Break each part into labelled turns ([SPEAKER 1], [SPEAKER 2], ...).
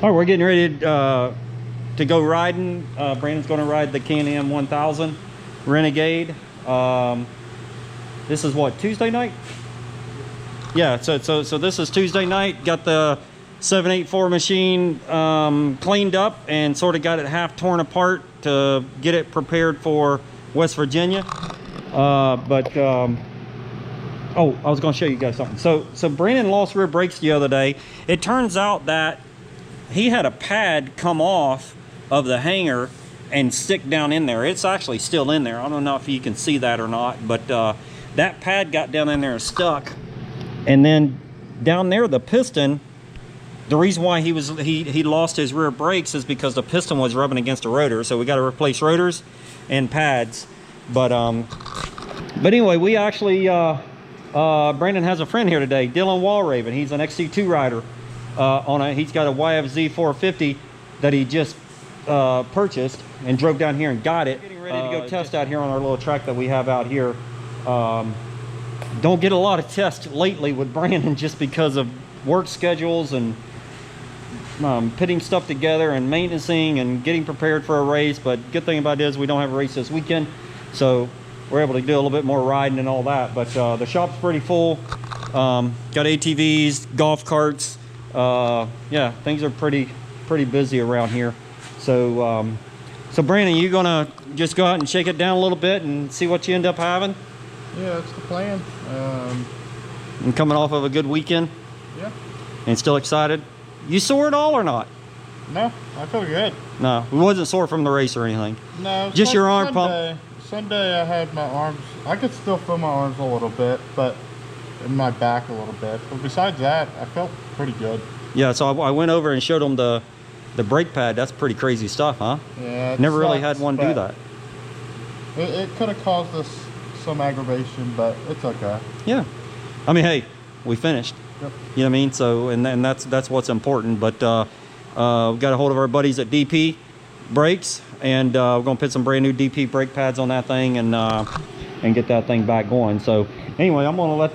[SPEAKER 1] All right, we're getting ready to go riding. Brandon's going to ride the Can-Am 1000 Renegade. This is what, Tuesday night? Yeah, so this is Tuesday night. Got the 784 machine cleaned up and sort of got it half torn apart to get it prepared for West Virginia. Oh, I was going to show you guys something. So Brandon lost rear brakes the other day. It turns out that he had a pad come off of the hanger and stick down in there. It's actually still in there. I don't know if you can see that or not, but that pad got down in there and stuck. And then down there, the piston, the reason why he lost his rear brakes is because the piston was rubbing against the rotor. So we got to replace rotors and pads. But anyway, we actually Brandon has a friend here today, Dylan Walraven. He's an XC2 rider. He's got a YFZ 450 that he just purchased and drove down here and got it. Getting ready to go test out here on our little track that we have out here. Don't get a lot of tests lately with Brandon just because of work schedules and putting stuff together and maintaining and getting prepared for a race. But good thing about it is we don't have a race this weekend, so we're able to do a little bit more riding and all that. But the shop's pretty full. Got ATVs, golf carts. Yeah, things are pretty busy around here. So Brandon, you gonna just go out and shake it down a little bit and see what you end up having?
[SPEAKER 2] Yeah, that's the plan.
[SPEAKER 1] And coming off of a good weekend?
[SPEAKER 2] Yeah.
[SPEAKER 1] And still excited? You sore at all or not?
[SPEAKER 2] No, I feel good.
[SPEAKER 1] No, it wasn't sore from the race or anything?
[SPEAKER 2] No.
[SPEAKER 1] Just your arm pump?
[SPEAKER 2] Sunday I had my arms, I could still feel my arms a little bit, but in my back a little bit. But besides that, I felt pretty good.
[SPEAKER 1] Yeah, so I went over and showed him the brake pad. That's pretty crazy stuff, huh?
[SPEAKER 2] Yeah.
[SPEAKER 1] Never really had one do that.
[SPEAKER 2] It could have caused us some aggravation, but it's okay.
[SPEAKER 1] Yeah. I mean, hey, we finished.
[SPEAKER 2] Yep.
[SPEAKER 1] You know what I mean? So, and that's what's important. But we got a hold of our buddies at DP Brakes, and we're gonna put some brand new DP brake pads on that thing and get that thing back going. So anyway, I'm gonna let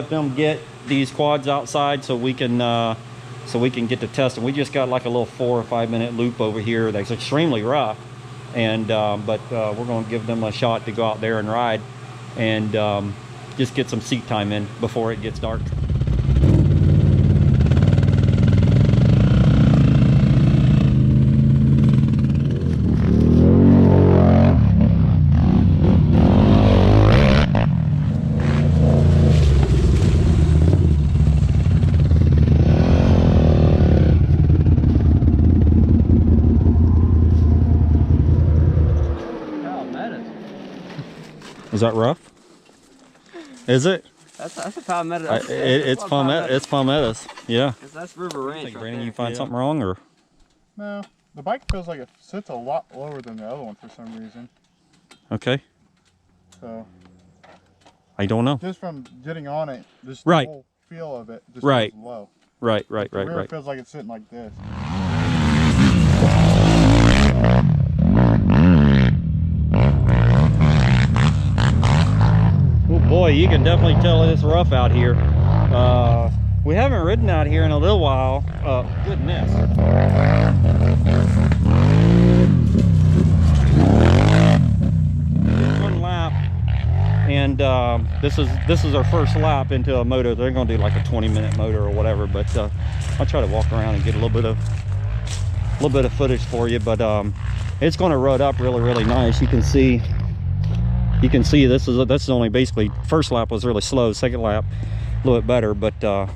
[SPEAKER 1] them get these quads outside so we can get to testing. We just got like a little 4 or 5 minute loop over here that's extremely rough, and but we're going to give them a shot to go out there and ride and just get some seat time in before it gets dark. Is that rough? Is it?
[SPEAKER 3] That's a palmetto.
[SPEAKER 1] It's palmettos. Yeah.
[SPEAKER 3] That's River Ranch.
[SPEAKER 1] Brandon, you find something wrong or?
[SPEAKER 2] No, the bike feels like it sits a lot lower than the other one for some reason.
[SPEAKER 1] Okay.
[SPEAKER 2] So.
[SPEAKER 1] I don't know.
[SPEAKER 2] Just from getting on it, just
[SPEAKER 1] the
[SPEAKER 2] whole feel of it just
[SPEAKER 1] feels
[SPEAKER 2] low.
[SPEAKER 1] Right.
[SPEAKER 2] The rear feels like it's sitting like this.
[SPEAKER 1] Oh boy, you can definitely tell it's rough out here. We haven't ridden out here in a little while. Goodness. One lap, and this is our first lap into a motor. They're going to do like a 20-minute motor or whatever, but I'll try to walk around and get a little bit of footage for you. But it's going to rut up really nice. You can see this is only basically, first lap was really slow, second lap a little bit better, but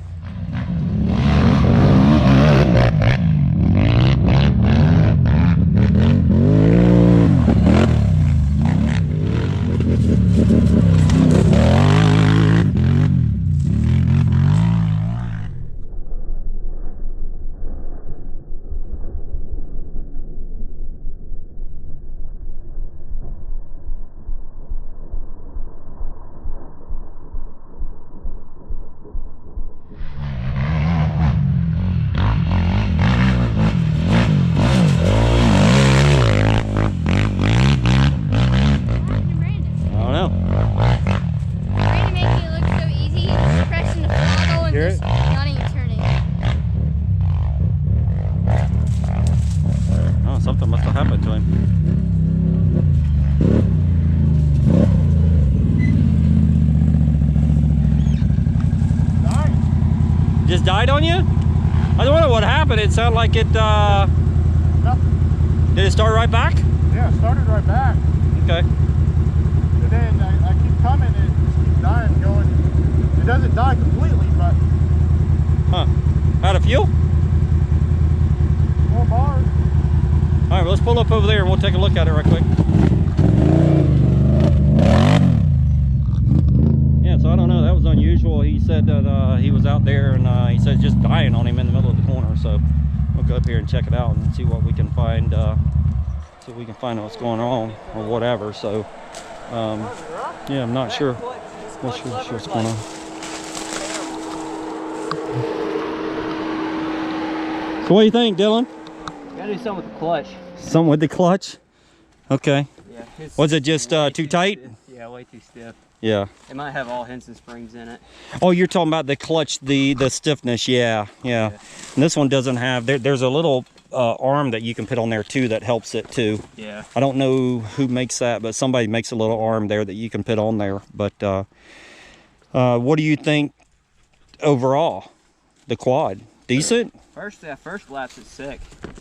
[SPEAKER 1] just died on you? I don't know what happened. It sounded like it,
[SPEAKER 2] Nothing.
[SPEAKER 1] did it start right back?
[SPEAKER 2] Yeah, it started right back.
[SPEAKER 1] Okay.
[SPEAKER 2] And then I keep coming and it just keeps dying, going. It doesn't die completely, but.
[SPEAKER 1] Huh. Out of fuel?
[SPEAKER 2] 4 bars.
[SPEAKER 1] All right, well, let's pull up over there and we'll take a look at it right quick. Yeah, so I don't know. That was unusual. He said that he was out there and he said it's just dying on him in the middle of the corner. So we'll go up here and check it out and see what we can find. See if we can find what's going on or whatever. So yeah, I'm not sure. Not sure what's going on. So what do you think, Dylan?
[SPEAKER 3] Gotta do something with the clutch.
[SPEAKER 1] Something with the clutch? Okay.
[SPEAKER 3] Yeah.
[SPEAKER 1] Was it just too tight?
[SPEAKER 3] Stiff. Yeah, way too stiff.
[SPEAKER 1] Yeah.
[SPEAKER 3] It might have all Henson springs in it.
[SPEAKER 1] Oh, you're talking about the clutch, the stiffness. Yeah. And this one doesn't have. There's a little arm that you can put on there too that helps it too.
[SPEAKER 3] Yeah.
[SPEAKER 1] I don't know who makes that, but somebody makes a little arm there that you can put on there. But what do you think overall? The quad, decent?
[SPEAKER 3] First laps is sick.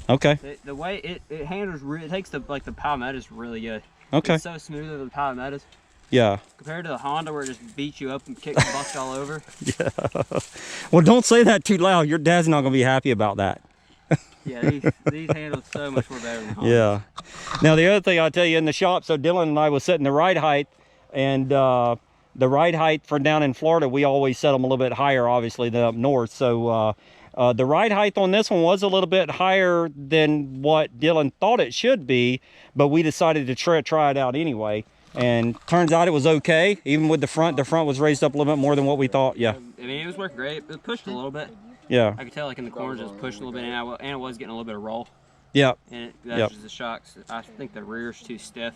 [SPEAKER 1] Okay.
[SPEAKER 3] The way it handles, it takes the Palmettos really good.
[SPEAKER 1] Okay.
[SPEAKER 3] It's so smooth with the Palmettos.
[SPEAKER 1] Yeah.
[SPEAKER 3] Compared to the Honda where it just beats you up and kicks the bust all over.
[SPEAKER 1] Yeah. Well, don't say that too loud. Your dad's not gonna be happy about that.
[SPEAKER 3] Yeah, these handle so much more better than Honda.
[SPEAKER 1] Yeah. Now the other thing I'll tell you in the shop, so Dylan and I was setting the ride height, and the ride height for down in Florida, we always set them a little bit higher, obviously, than up north. So the ride height on this one was a little bit higher than what Dylan thought it should be, but we decided to try it out anyway. And turns out it was okay, even with the front. The front was raised up a little bit more than what we thought. Yeah.
[SPEAKER 3] I mean, it was working great. It pushed a little bit.
[SPEAKER 1] Yeah.
[SPEAKER 3] I could tell, like in the corners, it was pushing a little bit, and it was getting a little bit of roll.
[SPEAKER 1] Yeah.
[SPEAKER 3] And that's just the shocks. I think the rear's too stiff.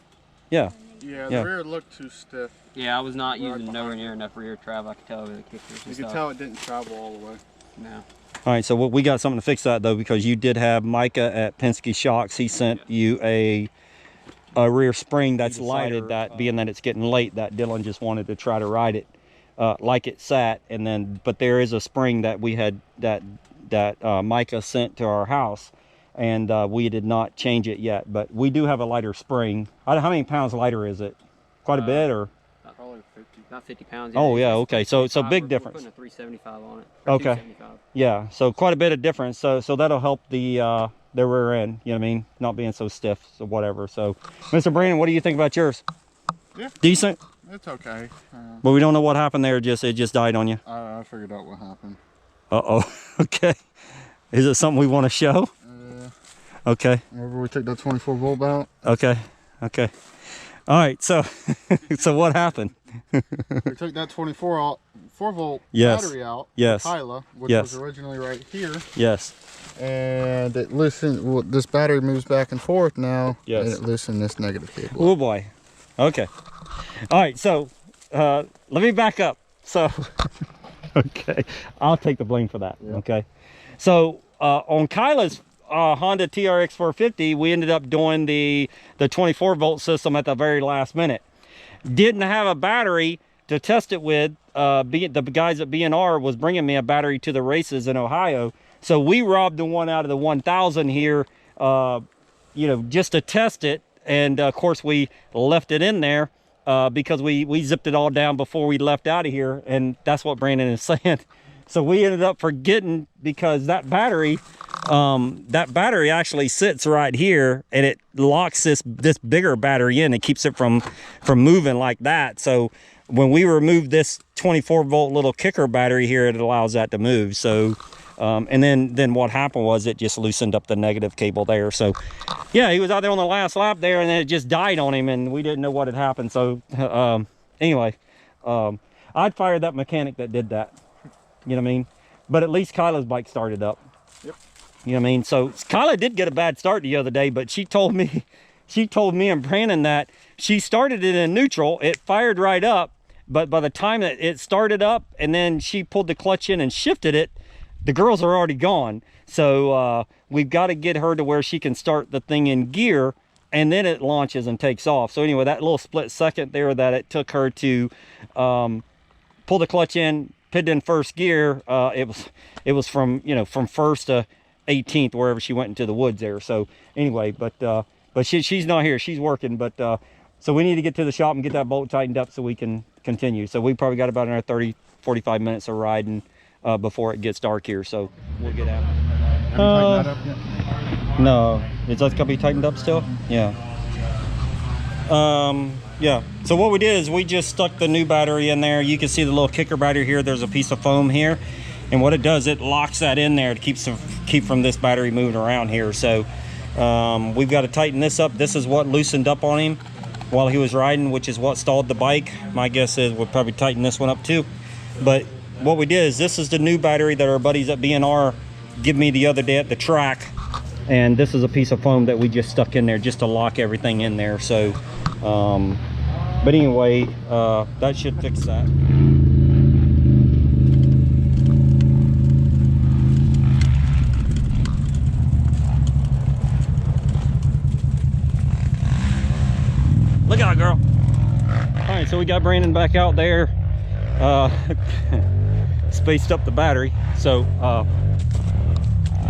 [SPEAKER 1] Yeah.
[SPEAKER 2] Yeah, the rear looked too stiff.
[SPEAKER 3] Yeah, I was not using nowhere near enough rear travel. I could tell over the kickers.
[SPEAKER 2] You could tell it didn't travel all the way.
[SPEAKER 3] No.
[SPEAKER 1] All right, so we got something to fix that though, because you did have Micah at Penske Shocks. He sent you a rear spring that's lighted, that being that it's getting late, that Dylan just wanted to try to ride it like it sat. And then, but there is a spring that we had that Micah sent to our house, and we did not change it yet, but we do have a lighter spring. How many pounds lighter is it? Quite a bit, or?
[SPEAKER 3] Probably 50. Not 50 pounds.
[SPEAKER 1] Oh yeah, okay. So big
[SPEAKER 3] We're
[SPEAKER 1] difference.
[SPEAKER 3] putting a 375 on it.
[SPEAKER 1] Okay.
[SPEAKER 3] 275.
[SPEAKER 1] Yeah, so quite a bit of difference. So that'll help the rear end, you know what I mean, not being so stiff, so whatever. So Mr. Brandon, what do you think about yours?
[SPEAKER 2] Yeah.
[SPEAKER 1] Decent?
[SPEAKER 2] It's okay.
[SPEAKER 1] But we don't know what happened there, it just died on you.
[SPEAKER 2] I figured out what happened.
[SPEAKER 1] Uh-oh. Okay. Is it something we want to show? Okay.
[SPEAKER 2] Remember we took that 24 volt out?
[SPEAKER 1] Okay. All right, so so what happened?
[SPEAKER 2] We took that 4 volt battery out.
[SPEAKER 1] Yes.
[SPEAKER 2] Kyla, which
[SPEAKER 1] Yes.
[SPEAKER 2] was originally right here.
[SPEAKER 1] Yes.
[SPEAKER 2] And it loosened. Well, this battery moves back and forth now.
[SPEAKER 1] Yes.
[SPEAKER 2] And it loosened this negative cable.
[SPEAKER 1] Oh boy. Okay. All right, so let me back up. So okay, I'll take the blame for that. Yeah. Okay. So on Kyla's Honda TRX 450, we ended up doing the 24 volt system at the very last minute. Didn't have a battery to test it with. The guys at B&R was bringing me a battery to the races in Ohio, so we robbed the one out of the 1000 here, you know, just to test it. And of course we left it in there because we zipped it all down before we left out of here, and that's what Brandon is saying. So we ended up forgetting, because that battery actually sits right here, and it locks this bigger battery in. It keeps it from moving like that. So when we remove this 24 volt little kicker battery here, it allows that to move. So and then what happened was it just loosened up the negative cable there. So yeah, he was out there on the last lap there, and then it just died on him, and we didn't know what had happened. So anyway, I'd fire that mechanic that did that. You know what I mean? But at least Kyla's bike started up.
[SPEAKER 2] Yep.
[SPEAKER 1] You know what I mean? So Kyla did get a bad start the other day, but she told me and Brandon that she started it in neutral. It fired right up, but by the time that it started up and then she pulled the clutch in and shifted it, the girls are already gone. So we've got to get her to where she can start the thing in gear, and then it launches and takes off. So anyway, that little split second there that it took her to pull the clutch in, put in first gear, it was from, you know, from first to 18th, wherever she went into the woods there. So anyway, but she's not here, she's working. But so we need to get to the shop and get that bolt tightened up so we can continue. So we probably got about another 30-45 minutes of riding before it gets dark here, so we'll get out.
[SPEAKER 2] Have you tightened that up yet?
[SPEAKER 1] No, is that gonna be tightened up still? Yeah. Yeah, so what we did is we just stuck the new battery in there. You can see the little kicker battery here. There's a piece of foam here, and what it does, it locks that in there to keep from this battery moving around here. So we've got to tighten this up. This is what loosened up on him while he was riding, which is what stalled the bike. My guess is we'll probably tighten this one up too. But what we did is, this is the new battery that our buddies at B&R give me the other day at the track, and this is a piece of foam that we just stuck in there just to lock everything in there. So but anyway, that should fix that. Look out, girl. All right, so we got Brandon back out there, spaced up the battery, so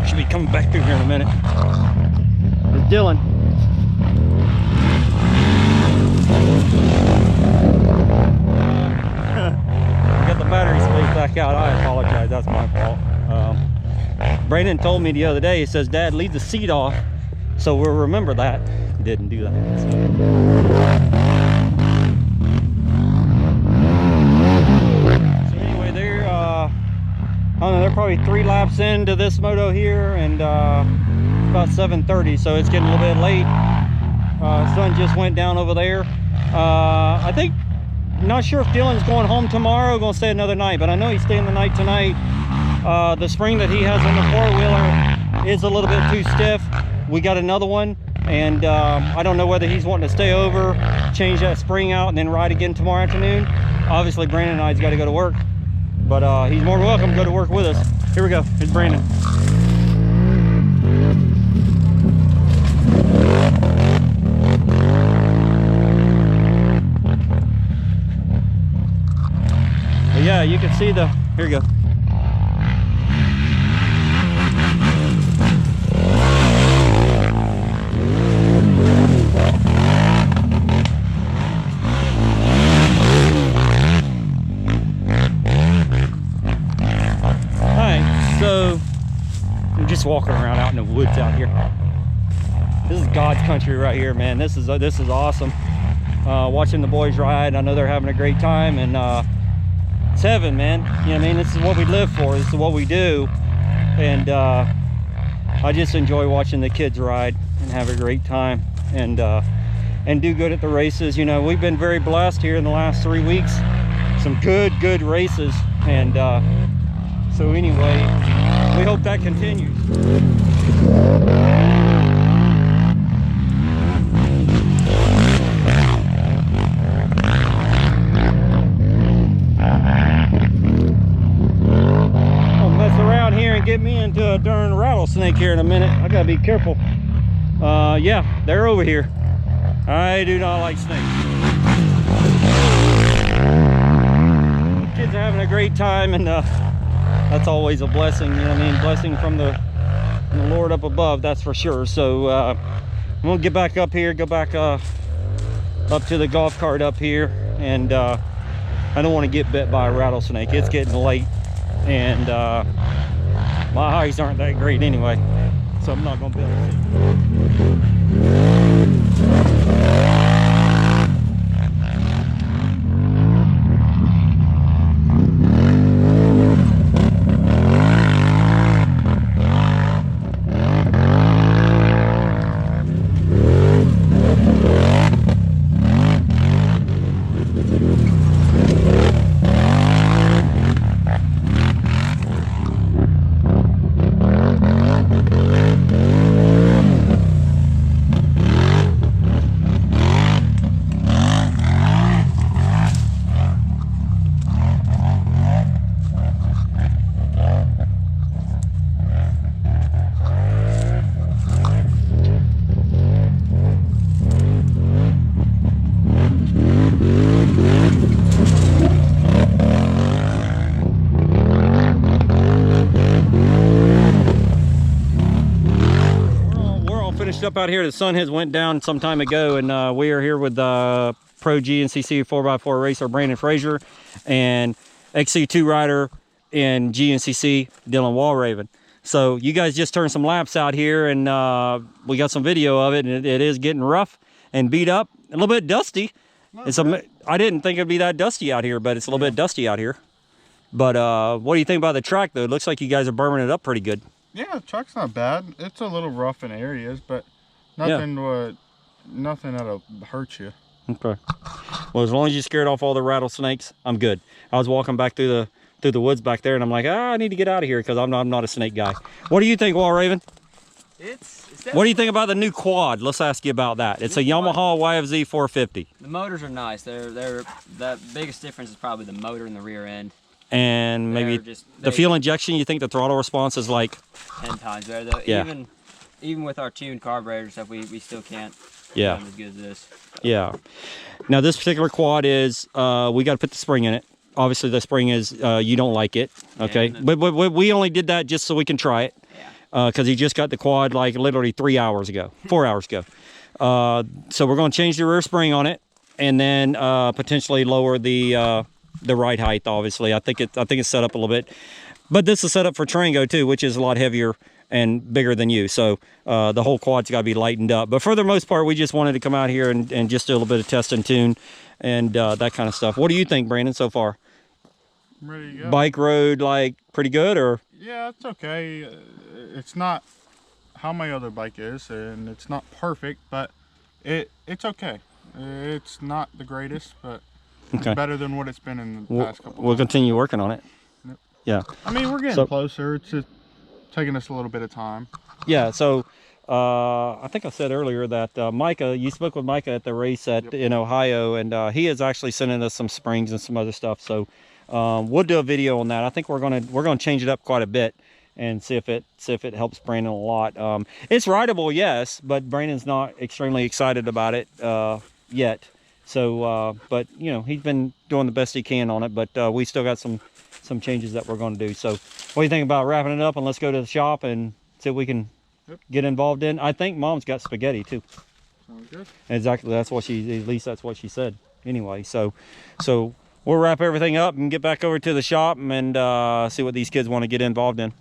[SPEAKER 1] should be coming back through here in a minute. It's Dylan. I got the battery spaced back out. I apologize, that's my fault. Brandon told me the other day, he says, Dad, leave the seat off, so we'll remember that. Didn't do that. So anyway, they're I don't know, they're probably 3 laps into this moto here, and it's about 7:30, so it's getting a little bit late. Sun just went down over there. I think, not sure if Dylan's going home tomorrow or going to stay another night, but I know he's staying the night tonight. The spring that he has on the 4-wheeler is a little bit too stiff. We got another one, and I don't know whether he's wanting to stay over, change that spring out, and then ride again tomorrow afternoon. Obviously, Brandon and I's got to go to work, but he's more than welcome to go to work with us. Here we go. Here's Brandon. But yeah, you can see the, here we go. So I'm just walking around out in the woods out here. This is God's country right here, man. This is awesome. Watching the boys ride, I know they're having a great time, and it's heaven, man. You know what I mean? This is what we live for. This is what we do, and I just enjoy watching the kids ride and have a great time, and do good at the races. You know, we've been very blessed here in the last 3 weeks. Some good races, and so anyway, we hope that continues. I'll mess around here and get me into a darn rattlesnake here in a minute. I gotta be careful. Yeah, they're over here. I do not like snakes. Kids are having a great time, and that's always a blessing, you know what I mean? Blessing from the Lord up above, that's for sure. So I'm gonna get back up here, go back up to the golf cart up here, and I don't want to get bit by a rattlesnake. It's getting late, and my eyes aren't that great anyway, so I'm not gonna be able to see. up out here. The sun has went down some time ago, and we are here with pro GNCC 4x4 racer Brandon Frazier and XC2 rider in GNCC Dylan Walraven. So you guys just turned some laps out here, and we got some video of it, and it is getting rough and beat up, a little bit dusty. I didn't think it'd be that dusty out here, but it's a little bit dusty out here. But what do you think about the track, though? It looks like you guys are burning it up pretty good.
[SPEAKER 2] Yeah, the track's not bad. It's a little rough in areas, but nothing that'll hurt you.
[SPEAKER 1] Okay. Well, as long as you scared off all the rattlesnakes, I'm good. I was walking back through the woods back there, and I'm like, I need to get out of here because I'm not a snake guy. What do you think, Walraven? What do you think about the new quad? Let's ask you about that. It's a Yamaha YFZ 450.
[SPEAKER 3] The motors are nice. They're the biggest difference is probably the motor in the rear end.
[SPEAKER 1] And maybe the fuel injection, you think the throttle response is like
[SPEAKER 3] 10 times better. Though.
[SPEAKER 1] Yeah.
[SPEAKER 3] Even with our tuned carburetor stuff, we still can't
[SPEAKER 1] yeah.
[SPEAKER 3] run as good as this.
[SPEAKER 1] Yeah. Now this particular quad is we got to put the spring in it. Obviously the spring is you don't like it, okay? But we only did that just so we can try it.
[SPEAKER 3] Yeah.
[SPEAKER 1] Because he just got the quad like literally 4 hours ago. So we're going to change the rear spring on it, and then potentially lower the ride height. Obviously, I think it's set up a little bit, but this is set up for Trango too, which is a lot heavier and bigger than you. So the whole quad's got to be lightened up. But for the most part, we just wanted to come out here and just do a little bit of test and tune and that kind of stuff. What do you think, Brandon, so far?
[SPEAKER 2] I'm ready to go.
[SPEAKER 1] Bike road, like pretty good, or?
[SPEAKER 2] Yeah, it's okay. It's not how my other bike is, and it's not perfect, but it's okay. It's not the greatest, but it's better than what it's been in the past couple.
[SPEAKER 1] We'll continue working on it.
[SPEAKER 2] Yep.
[SPEAKER 1] Yeah.
[SPEAKER 2] I mean, we're getting closer. It's just taking us a little bit of time.
[SPEAKER 1] Yeah. So I think I said earlier that Micah, you spoke with Micah at the race in Ohio, and he is actually sending us some springs and some other stuff. So we'll do a video on that. I think we're gonna change it up quite a bit and see if it helps Brandon a lot. It's rideable, yes, but Brandon's not extremely excited about it yet. So, but you know, he's been doing the best he can on it. But we still got some changes that we're going to do. So, what do you think about wrapping it up, and let's go to the shop and see if we can get involved in? I think Mom's got spaghetti too.
[SPEAKER 2] Sounds good.
[SPEAKER 1] Exactly. That's what at least that's what she said. Anyway, so we'll wrap everything up and get back over to the shop and see what these kids want to get involved in.